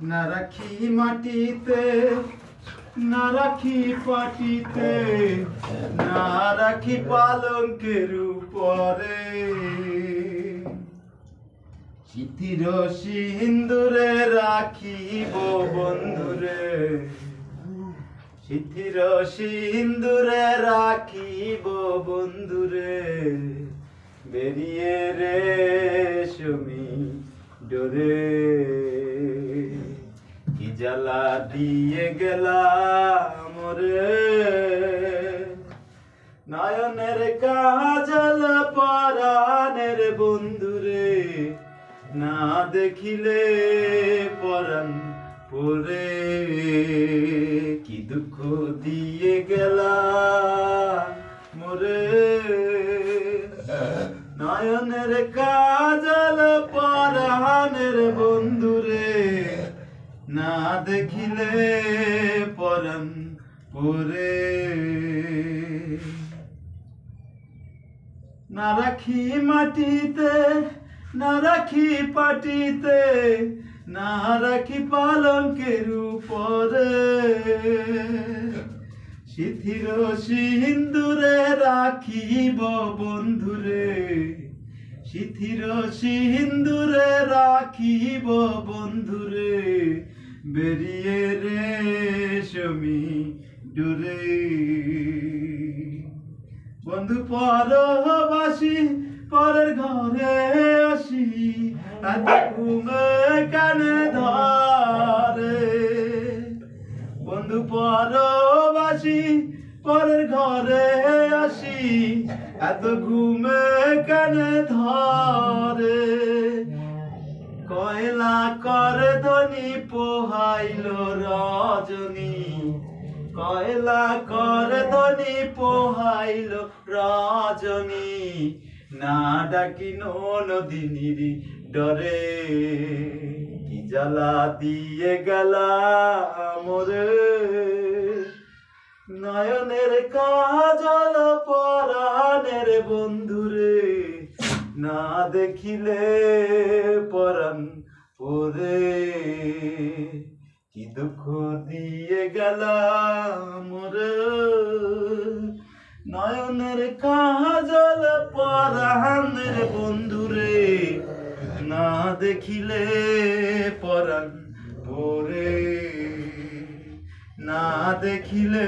না রাখি মাটিতে, না রাখি পাটিতে, না রাখি পালঙ্কের উপরে। চিঠির সিন্দুরে রাখিব বন্ধুরে, চিঠির সিন্দুরে রাখিব বন্ধুরে। বেরিয়ে রেশমি ডোরে, কি জ্বালা দিয়ে গেলাম রে। নয়নের কাজল পরাণের বন্ধুরে, না দেখিলে পরাণ পরে। কি দুঃখ দিয়ে গেলাম মোরে। নয়নের কাজল পরাণের বন্ধুরে, না দেখিলে পরাণ পরে। না রাখি মাটিতে, না রাখি পাটিতে, না রাখি পালঙ্কের উপরে। শিথির সিন্দুরে রাখিব বন্ধুরে, শিথির সিন্দুরে রাখিব বন্ধুরে। বেরিয়ে রেশমি ডোরে। বন্ধু পরবাসী পরের ঘরে আসি, এত ঘুমে কানে ধরে। বন্ধু পরবাসী পরের ঘরে আসি, এত ঘুমে কানে ধরে। কয়লা করে ধনী পোহাইল রজনী, কয়লা করে ধনী পোহাইল রজনী। না ডাকি নদিনীর ডরে, কি জ্বালা দিয়ে গেলাম রে। নয়নের কাজল পরাণের বন্ধুরে, না দেখিলে পরাণ পরে। কি দুঃখ দিয়ে গেলাম রে। নয়নের কাজল পরাণের বন্ধুরে, না দেখিলে পরাণ পরে, না দেখিলে